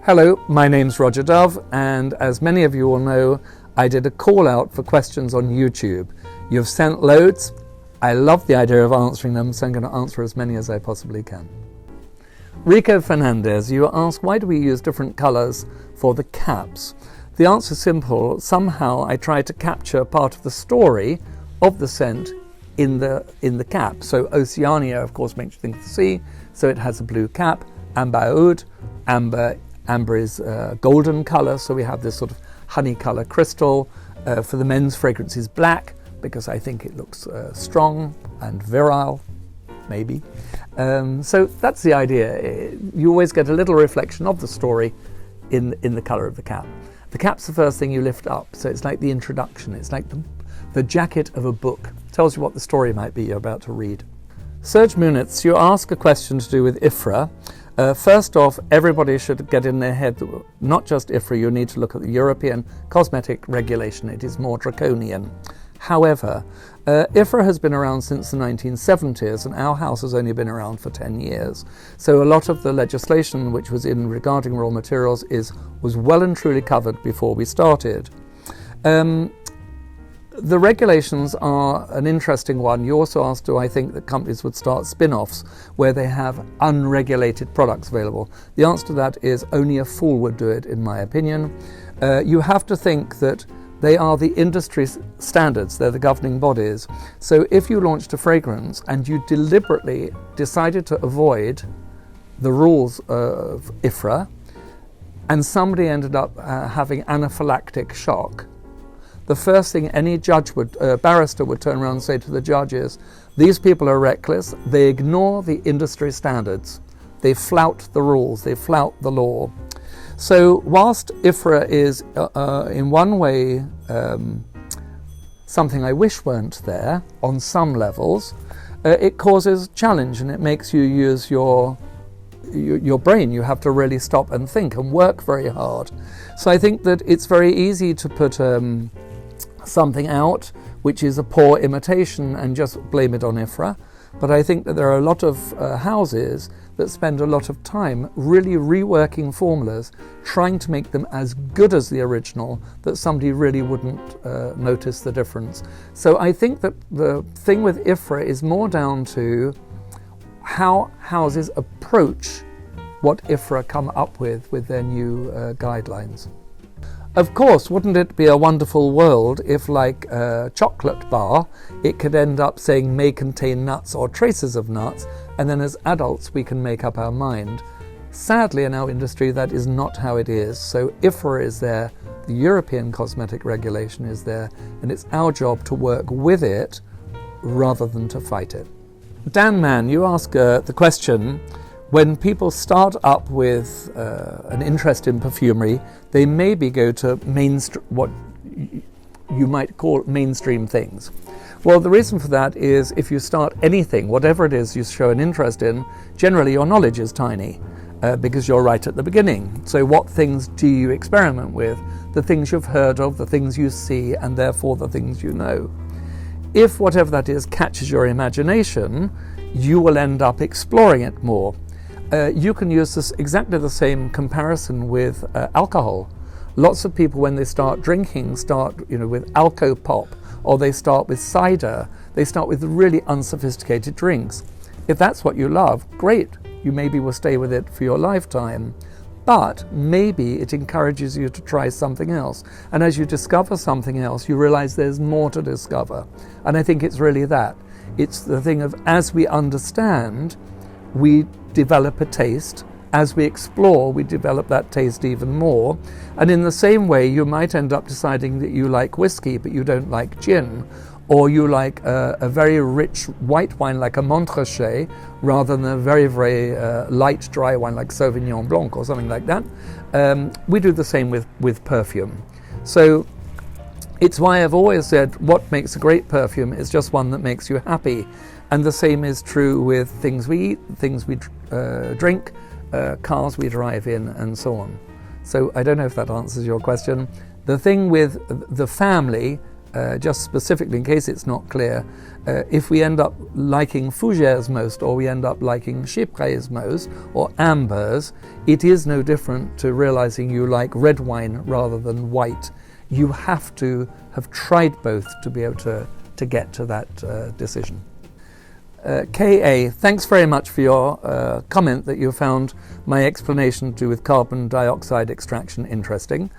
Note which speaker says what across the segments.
Speaker 1: Hello, my name's Roger Dove, and as many of you will know, I did a call out for questions on YouTube. You've sent loads. I love the idea of answering them, so I'm going to answer as many as I possibly can. Rico Fernandez, you ask, why do we use different colours for the caps? The answer is simple. Somehow I try to capture part of the story of the scent in the cap. So Oceania, of course, makes you think of the sea, so it has a blue cap. Amber oud, amber is golden colour, so we have this sort of honey colour crystal. For the men's fragrance is black, because I think it looks strong and virile, maybe. So that's the idea. You always get a little reflection of the story in the colour of the cap. The cap's the first thing you lift up, so it's like the introduction. It's like the jacket of a book. Tells you what the story might be you're about to read. Serge Munitz, you ask a question to do with IFRA. First off, everybody should get in their head that not just IFRA, you need to look at the European cosmetic regulation. It is more draconian. However, IFRA has been around since the 1970s, and our house has only been around for 10 years. So a lot of the legislation which was in regarding raw materials was well and truly covered before we started. The regulations are an interesting one. You also asked, do I think that companies would start spin-offs where they have unregulated products available? The answer to that is only a fool would do it, in my opinion. You have to think that they are the industry standards, they're the governing bodies. So if you launched a fragrance and you deliberately decided to avoid the rules of IFRA, and somebody ended up having anaphylactic shock, the first thing any barrister would turn around and say to the judge is, these people are reckless, they ignore the industry standards, they flout the rules, they flout the law. So whilst IFRA is in one way something I wish weren't there on some levels, it causes challenge and it makes you use your brain. You have to really stop and think and work very hard. So I think that it's very easy to put something out which is a poor imitation and just blame it on IFRA. But I think that there are a lot of houses that spend a lot of time really reworking formulas, trying to make them as good as the original, that somebody really wouldn't notice the difference. So I think that the thing with IFRA is more down to how houses approach what IFRA come up with their new guidelines. Of course, wouldn't it be a wonderful world if, like a chocolate bar, it could end up saying may contain nuts or traces of nuts, and then as adults we can make up our mind. Sadly, in our industry, that is not how it is. So IFRA is there, the European cosmetic regulation is there, and it's our job to work with it rather than to fight it. Dan Mann, you ask the question, when people start up with an interest in perfumery, they maybe go to what you might call mainstream things. Well, the reason for that is if you start anything, whatever it is you show an interest in, generally your knowledge is tiny because you're right at the beginning. So what things do you experiment with? The things you've heard of, the things you see, and therefore the things you know. If whatever that is catches your imagination, you will end up exploring it more. You can use this exactly the same comparison with alcohol. Lots of people, when they start drinking, start with alco pop, or they start with cider. They start with really unsophisticated drinks. If that's what you love, great. You maybe will stay with it for your lifetime. But maybe it encourages you to try something else. And as you discover something else, you realize there's more to discover. And I think it's really that. It's the thing of, as we understand, we develop a taste. As we explore, we develop that taste even more. And in the same way, you might end up deciding that you like whiskey, but you don't like gin, or you like a very rich white wine like a Montrachet, rather than a very, very light, dry wine like Sauvignon Blanc or something like that. We do the same with perfume. So it's why I've always said what makes a great perfume is just one that makes you happy. And the same is true with things we eat, things we drink, cars we drive in, and so on. So I don't know if that answers your question. The thing with the family, just specifically in case it's not clear, if we end up liking fougères most, or we end up liking chypres most, or ambers, it is no different to realizing you like red wine rather than white. You have to have tried both to be able to get to that decision. K.A., thanks very much for your comment that you found my explanation to do with carbon dioxide extraction interesting.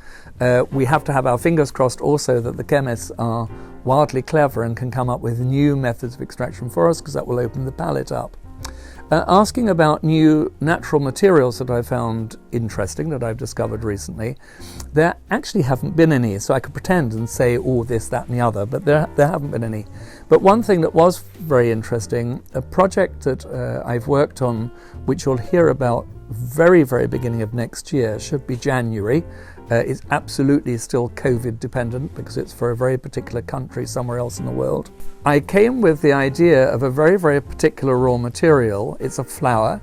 Speaker 1: We have to have our fingers crossed also that the chemists are wildly clever and can come up with new methods of extraction for us, because that will open the palette up. Asking about new natural materials that I found interesting, that I've discovered recently, there actually haven't been any, so I could pretend and say, oh, this, that and the other, but there haven't been any. But one thing that was very interesting, a project that I've worked on, which you'll hear about very, very beginning of next year, should be January. It's absolutely still COVID dependent because it's for a very particular country somewhere else in the world. I came with the idea of a very, very particular raw material. It's a flower,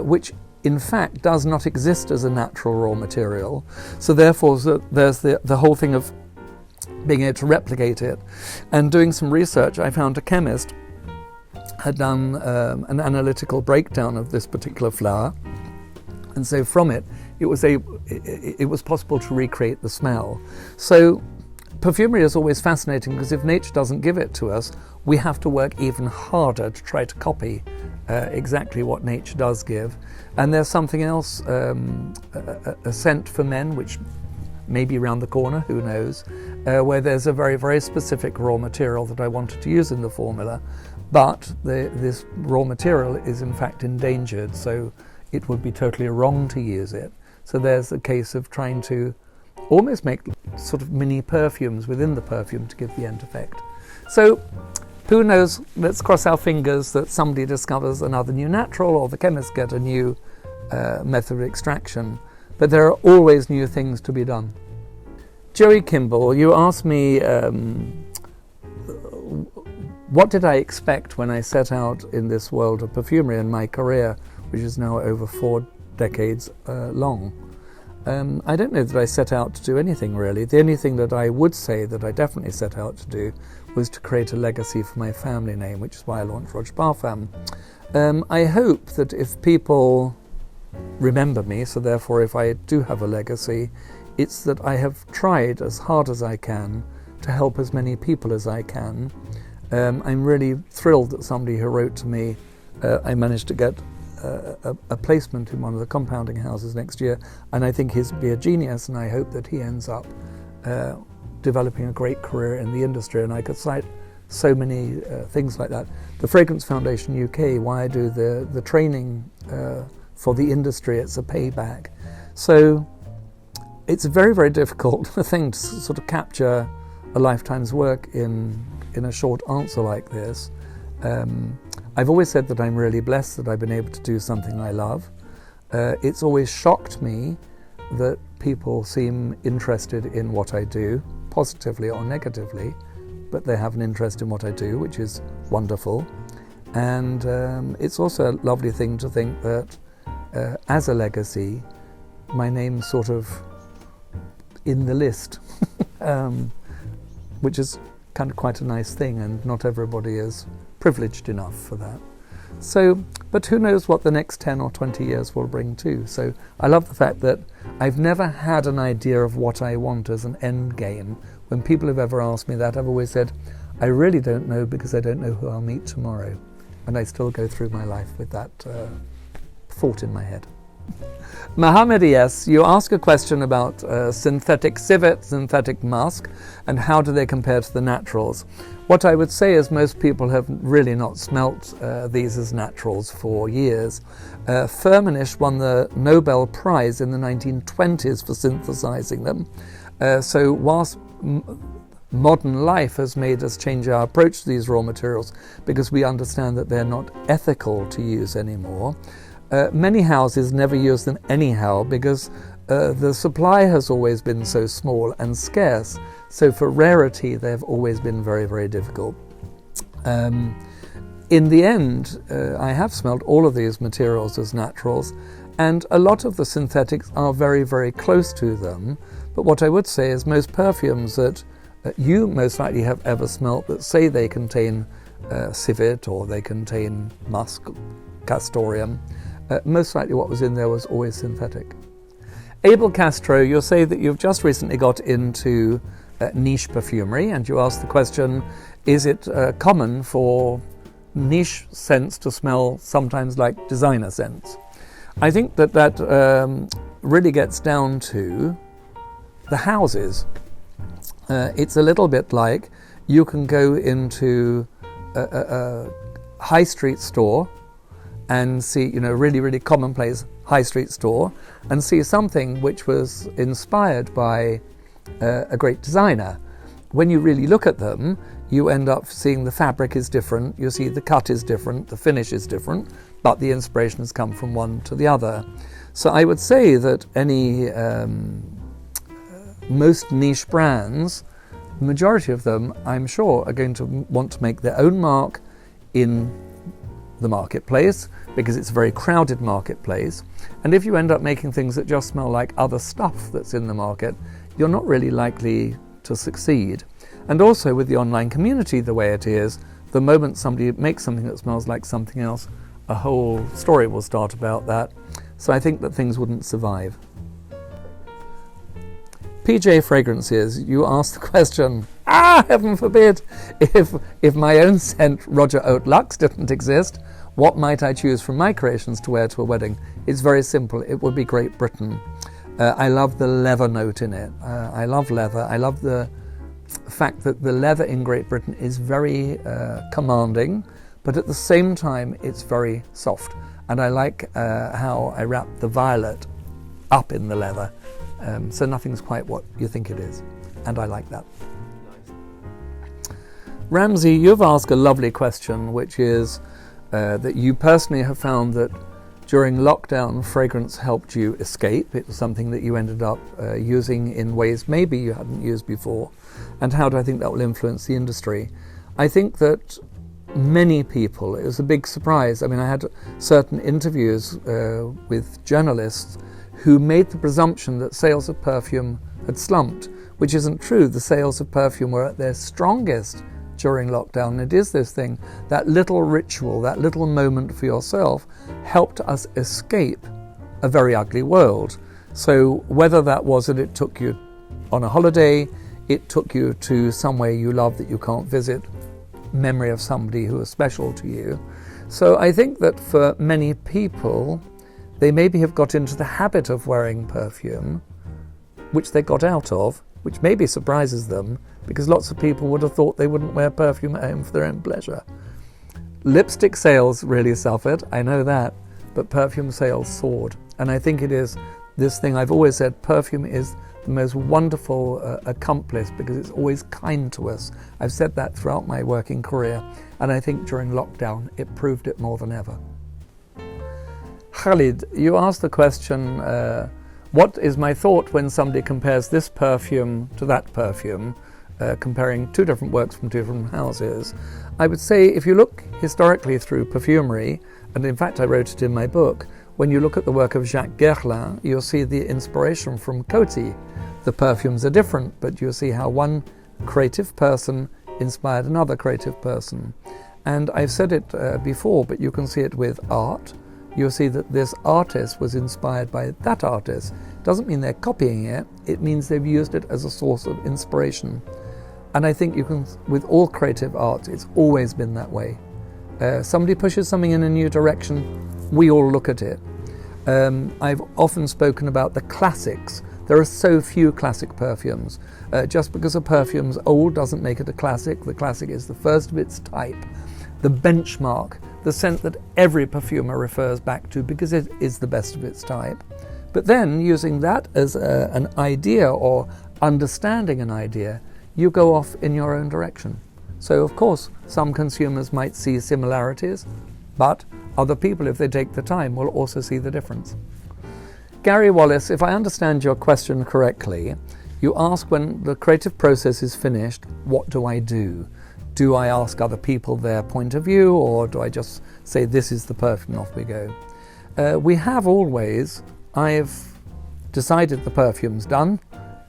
Speaker 1: which in fact does not exist as a natural raw material. So therefore there's the whole thing of being able to replicate it. And doing some research, I found a chemist had done an analytical breakdown of this particular flower. And so from it was possible to recreate the smell. So perfumery is always fascinating, because if nature doesn't give it to us, we have to work even harder to try to copy exactly what nature does give. And there's something else, a scent for men, which may be around the corner, who knows, where there's a very, very specific raw material that I wanted to use in the formula, but this raw material is in fact endangered, so it would be totally wrong to use it. So there's a case of trying to almost make sort of mini perfumes within the perfume to give the end effect. So who knows, let's cross our fingers that somebody discovers another new natural, or the chemists get a new method of extraction. But there are always new things to be done. Joey Kimball, you asked me what did I expect when I set out in this world of perfumery in my career, which is now over 4 decades long. I don't know that I set out to do anything really. The only thing that I would say that I definitely set out to do was to create a legacy for my family name, which is why I launched Roche Parfum. I hope that if people remember me, so therefore if I do have a legacy, it's that I have tried as hard as I can to help as many people as I can. I'm really thrilled that somebody who wrote to me, I managed to get a placement in one of the compounding houses next year, and I think he'll be a genius, and I hope that he ends up developing a great career in the industry. And I could cite so many things like that. The Fragrance Foundation UK, why I do the training for the industry, it's a payback. So it's a very, very difficult thing to sort of capture a lifetime's work in a short answer like this. I've always said that I'm really blessed that I've been able to do something I love. It's always shocked me that people seem interested in what I do, positively or negatively, but they have an interest in what I do, which is wonderful. And it's also a lovely thing to think that as a legacy, my name's sort of in the list, which is kind of quite a nice thing, and not everybody is privileged enough for that. So, but who knows what the next 10 or 20 years will bring too. So I love the fact that I've never had an idea of what I want as an end game. When people have ever asked me that, I've always said, I really don't know, because I don't know who I'll meet tomorrow. And I still go through my life with that thought in my head. Mohammed E.S., you ask a question about synthetic civet, synthetic musk, and how do they compare to the naturals. What I would say is most people have really not smelt these as naturals for years. Firmenich won the Nobel Prize in the 1920s for synthesizing them. So whilst modern life has made us change our approach to these raw materials because we understand that they're not ethical to use anymore, many houses never use them anyhow because the supply has always been so small and scarce. So for rarity, they've always been very, very difficult. In the end, I have smelled all of these materials as naturals, and a lot of the synthetics are very, very close to them. But what I would say is most perfumes that you most likely have ever smelt that say they contain civet or they contain musk, castoreum. Most likely what was in there was always synthetic. Abel Castro, you'll say that you've just recently got into niche perfumery, and you ask the question, is it common for niche scents to smell sometimes like designer scents? I think that really gets down to the houses. It's a little bit like you can go into a high street store and see, really, really commonplace high street store, and see something which was inspired by a great designer. When you really look at them, you end up seeing the fabric is different, you see the cut is different, the finish is different, but the inspiration has come from one to the other. So I would say that most niche brands, the majority of them, I'm sure, are going to want to make their own mark in the marketplace, because it's a very crowded marketplace. And if you end up making things that just smell like other stuff that's in the market, you're not really likely to succeed. And also with the online community the way it is, the moment somebody makes something that smells like something else, a whole story will start about that. So I think that things wouldn't survive. PJ Fragrances, you asked the question, heaven forbid, if my own scent, Roger Haute Luxe, didn't exist, what might I choose from my creations to wear to a wedding? It's very simple. It would be Great Britain. I love the leather note in it. I love leather. I love the fact that the leather in Great Britain is very commanding, but at the same time it's very soft. And I like how I wrap the violet up in the leather. So nothing's quite what you think it is. And I like that. Nice. Ramsey, you've asked a lovely question, which is that you personally have found that during lockdown, fragrance helped you escape. It was something that you ended up using in ways maybe you hadn't used before. And how do I think that will influence the industry? I think that many people, it was a big surprise. I mean, I had certain interviews with journalists who made the presumption that sales of perfume had slumped, which isn't true. The sales of perfume were at their strongest during lockdown. It is this thing, that little ritual, that little moment for yourself helped us escape a very ugly world. So whether that was that it took you on a holiday, it took you to somewhere you love that you can't visit, memory of somebody who was special to you. So I think that for many people, they maybe have got into the habit of wearing perfume, which they got out of, which maybe surprises them, because lots of people would have thought they wouldn't wear perfume at home for their own pleasure. Lipstick sales really suffered, I know that, but perfume sales soared. And I think it is this thing I've always said, perfume is the most wonderful accomplice because it's always kind to us. I've said that throughout my working career, and I think during lockdown it proved it more than ever. Khalid, you asked the question, what is my thought when somebody compares this perfume to that perfume, comparing two different works from two different houses? I would say if you look historically through perfumery, and in fact I wrote it in my book, when you look at the work of Jacques Guerlain, you'll see the inspiration from Coty. The perfumes are different, but you'll see how one creative person inspired another creative person. And I've said it before, but you can see it with art. You'll see that this artist was inspired by that artist. Doesn't mean they're copying it, it means they've used it as a source of inspiration. And I think you can, with all creative art, it's always been that way. Somebody pushes something in a new direction, we all look at it. I've often spoken about the classics. There are so few classic perfumes. Just because a perfume's old doesn't make it a classic. The classic is the first of its type, the benchmark, the scent that every perfumer refers back to because it is the best of its type. But then, using that as an idea or understanding an idea, you go off in your own direction. So, of course, some consumers might see similarities, but other people, if they take the time, will also see the difference. Gary Wallace, if I understand your question correctly, you ask when the creative process is finished, what do I do? Do I ask other people their point of view, or do I just say this is the perfume, off we go? We have always, I've decided the perfume's done,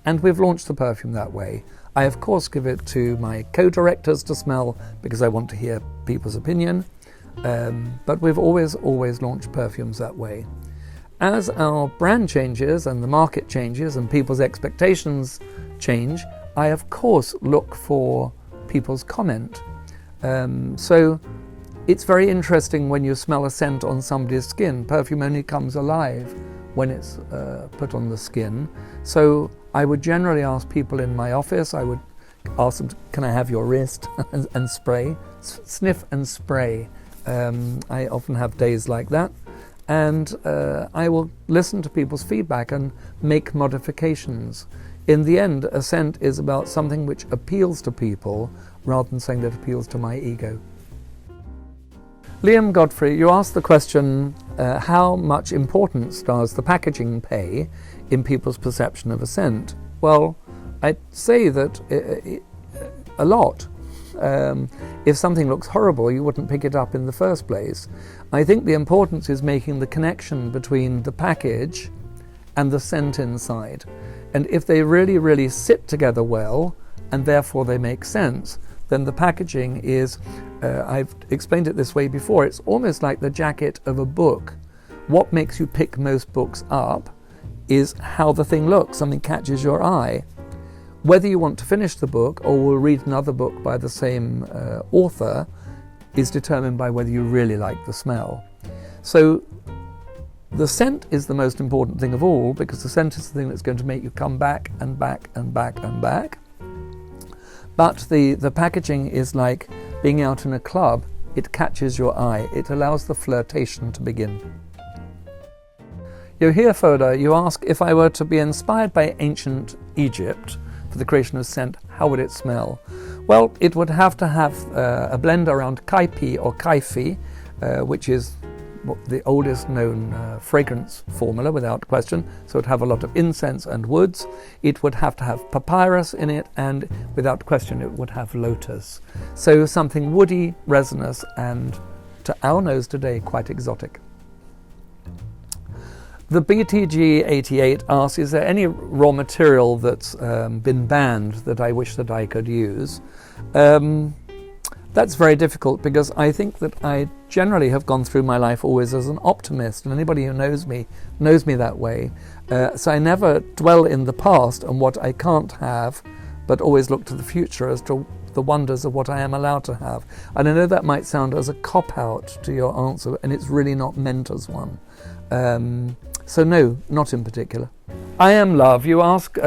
Speaker 1: and we've launched the perfume that way. I of course give it to my co-directors to smell because I want to hear people's opinion, but we've always launched perfumes that way. As our brand changes and the market changes and people's expectations change, I of course look for people's comment. So it's very interesting when you smell a scent on somebody's skin. Perfume only comes alive when it's put on the skin. So I would generally ask people in my office, I would ask them, can I have your wrist and spray, sniff and spray. I often have days like that. And I will listen to people's feedback and make modifications. In the end, a scent is about something which appeals to people rather than something that appeals to my ego. Liam Godfrey, you asked the question, how much importance does the packaging play in people's perception of a scent? Well, I'd say that a lot. If something looks horrible, you wouldn't pick it up in the first place. I think the importance is making the connection between the package and the scent inside. And if they really, really sit together well, and therefore they make sense, then the packaging is, I've explained it this way before, it's almost like the jacket of a book. What makes you pick most books up is how the thing looks, something catches your eye. Whether you want to finish the book or will read another book by the same author is determined by whether you really like the smell. So the scent is the most important thing of all, because the scent is the thing that's going to make you come back and back and back and back. But the packaging is like being out in a club. It catches your eye. It allows the flirtation to begin. Yohir Foda, you ask, if I were to be inspired by ancient Egypt for the creation of scent, how would it smell? Well, it would have to have a blend around kaipi or kaifi, which is the oldest known fragrance formula without question. So it would have a lot of incense and woods. It would have to have papyrus in it, and without question it would have lotus. So something woody, resinous, and to our nose today quite exotic. The BTG88 asks, is there any raw material that's been banned that I wish that I could use? That's very difficult, because I think that I generally have gone through my life always as an optimist, and anybody who knows me that way. So I never dwell in the past and what I can't have, but always look to the future as to the wonders of what I am allowed to have. And I know that might sound as a cop-out to your answer, and it's really not meant as one. So no, not in particular. I am Love, you ask,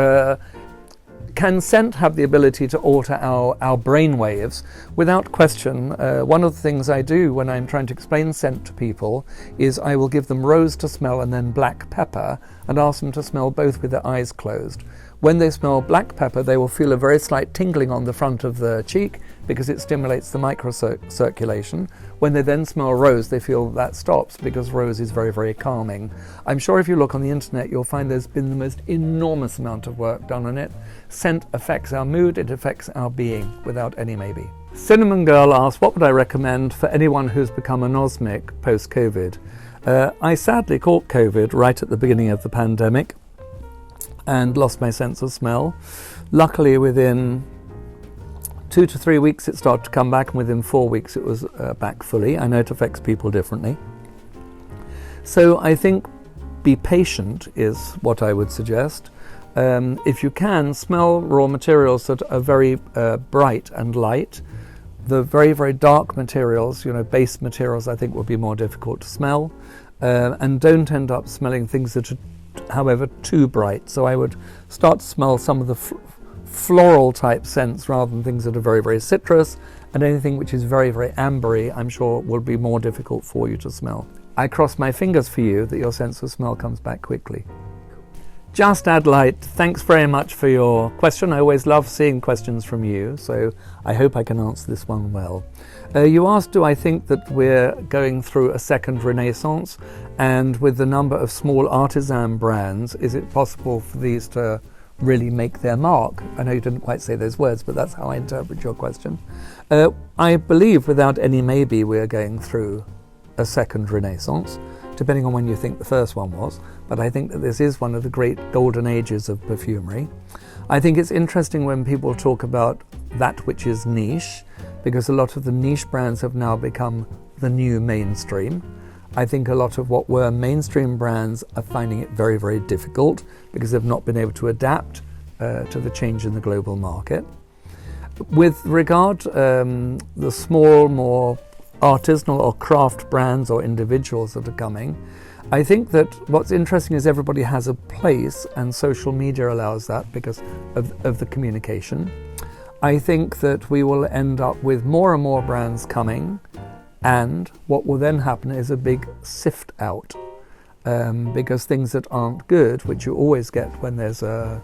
Speaker 1: can scent have the ability to alter our brain waves? Without question. One of the things I do when I'm trying to explain scent to people is I will give them rose to smell and then black pepper, and ask them to smell both with their eyes closed. When they smell black pepper, they will feel a very slight tingling on the front of the cheek because it stimulates the microcirculation. When they then smell rose, they feel that stops because rose is very, very calming. I'm sure if you look on the internet, you'll find there's been the most enormous amount of work done on it. Scent affects our mood, it affects our being, without any maybe. Cinnamon Girl asks, what would I recommend for anyone who's become anosmic post-COVID? I sadly caught COVID right at the beginning of the pandemic and lost my sense of smell. Luckily, within 2 to 3 weeks it started to come back, and within 4 weeks it was back fully. I know it affects people differently. So I think be patient is what I would suggest. If you can, smell raw materials that are very bright and light. The very, very dark materials, base materials, I think will be more difficult to smell. And don't end up smelling things that are, however, too bright. So I would start to smell some of the floral type scents rather than things that are very, very citrus, and anything which is very, very ambery, I'm sure will be more difficult for you to smell. I cross my fingers for you that your sense of smell comes back quickly. Just Add Light, thanks very much for your question. I always love seeing questions from you, so I hope I can answer this one well. You asked, do I think that we're going through a second renaissance, and with the number of small artisan brands, is it possible for these to really make their mark? I know you didn't quite say those words, but that's how I interpret your question. I believe without any maybe we're going through a second renaissance, depending on when you think the first one was, but I think that this is one of the great golden ages of perfumery. I think it's interesting when people talk about that which is niche, because a lot of the niche brands have now become the new mainstream. I think a lot of what were mainstream brands are finding it very, very difficult because they've not been able to adapt to the change in the global market. With regard the small, more artisanal or craft brands or individuals that are coming, I think that what's interesting is everybody has a place, and social media allows that because of the communication. I think that we will end up with more and more brands coming, and what will then happen is a big sift out, because things that aren't good, which you always get when there's an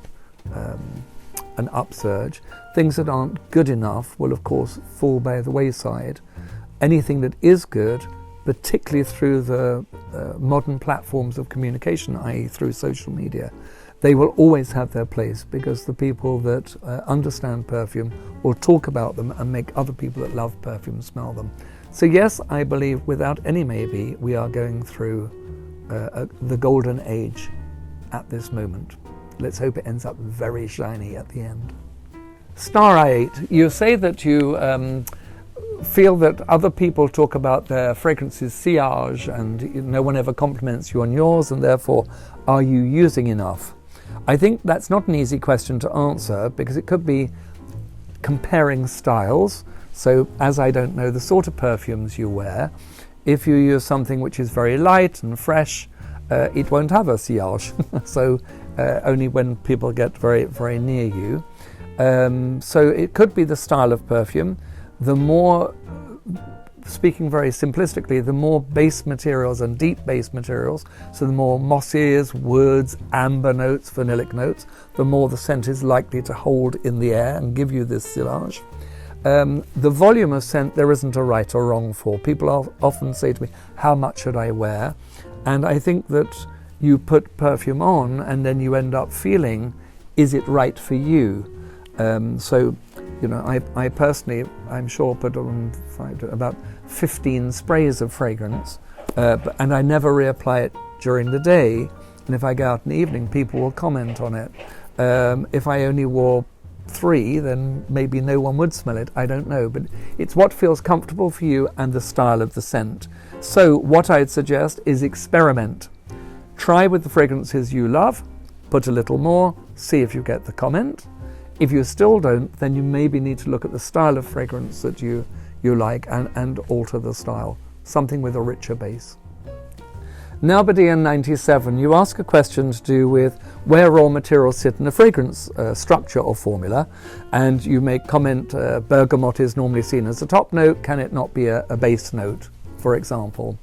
Speaker 1: upsurge, things that aren't good enough will of course fall by the wayside. Anything that is good, particularly through the modern platforms of communication, i.e. through social media, they will always have their place, because the people that understand perfume will talk about them and make other people that love perfume smell them. So yes, I believe without any maybe, we are going through the golden age at this moment. Let's hope it ends up very shiny at the end. Star I8, you say that you feel that other people talk about their fragrances silage and no one ever compliments you on yours, and therefore are you using enough? I think that's not an easy question to answer, because it could be comparing styles. So as I don't know the sort of perfumes you wear, if you use something which is very light and fresh, it won't have a silage. So only when people get very, very near you. So it could be the style of perfume. The more, speaking very simplistically, the more base materials and deep base materials, so the more mossies, woods, amber notes, vanillic notes, the more the scent is likely to hold in the air and give you this silage. The volume of scent there isn't a right or wrong for. People often say to me, how much should I wear? And I think that you put perfume on and then you end up feeling, is it right for you? So, you know, I personally, I'm sure, put on about 15 sprays of fragrance, and I never reapply it during the day. And if I go out in the evening, people will comment on it. If I only wore 3, then maybe no one would smell it. I don't know, but it's what feels comfortable for you and the style of the scent. So what I'd suggest is experiment. Try with the fragrances you love, put a little more, see if you get the comment. If you still don't, then you maybe need to look at the style of fragrance that you like and alter the style, something with a richer base. Nalbadian 97, you ask a question to do with where raw materials sit in a fragrance structure or formula, and you make comment bergamot is normally seen as a top note, can it not be a base note, for example?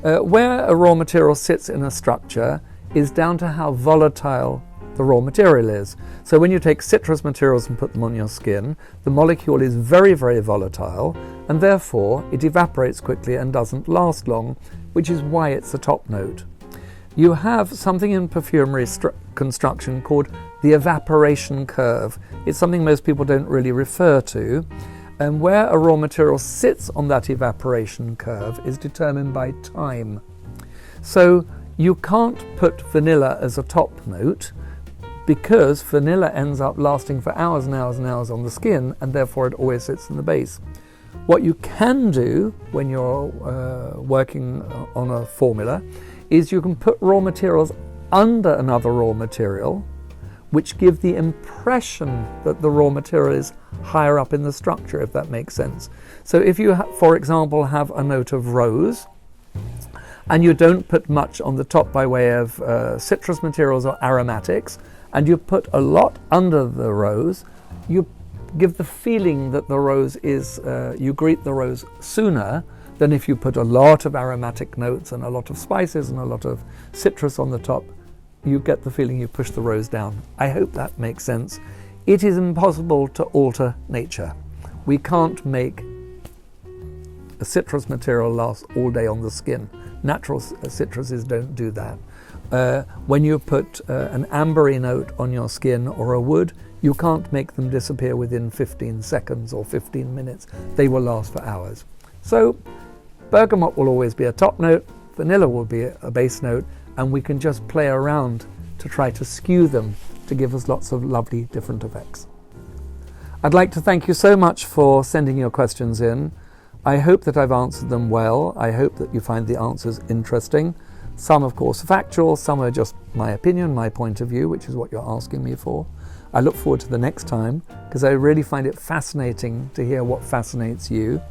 Speaker 1: Where a raw material sits in a structure is down to how volatile the raw material is. So when you take citrus materials and put them on your skin, the molecule is very, very volatile, and therefore it evaporates quickly and doesn't last long, which is why it's a top note. You have something in perfumery construction called the evaporation curve. It's something most people don't really refer to, and where a raw material sits on that evaporation curve is determined by time. So you can't put vanilla as a top note, because vanilla ends up lasting for hours and hours and hours on the skin, and therefore it always sits in the base. What you can do when you're working on a formula is you can put raw materials under another raw material, which give the impression that the raw material is higher up in the structure, if that makes sense. So if you, for example, have a note of rose, and you don't put much on the top by way of citrus materials or aromatics, and you put a lot under the rose, you give the feeling that the rose is, you greet the rose sooner than if you put a lot of aromatic notes and a lot of spices and a lot of citrus on the top. You get the feeling you push the rose down. I hope that makes sense. It is impossible to alter nature. We can't make a citrus material last all day on the skin. Natural citruses don't do that. When you put an ambery note on your skin or a wood, you can't make them disappear within 15 seconds or 15 minutes. They will last for hours. So bergamot will always be a top note, vanilla will be a base note, and we can just play around to try to skew them to give us lots of lovely different effects. I'd like to thank you so much for sending your questions in. I hope that I've answered them well. I hope that you find the answers interesting. Some, of course, are factual, some are just my opinion, my point of view, which is what you're asking me for. I look forward to the next time, because I really find it fascinating to hear what fascinates you.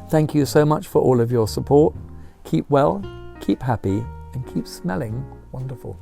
Speaker 1: Thank you so much for all of your support. Keep well, keep happy, and keep smelling wonderful.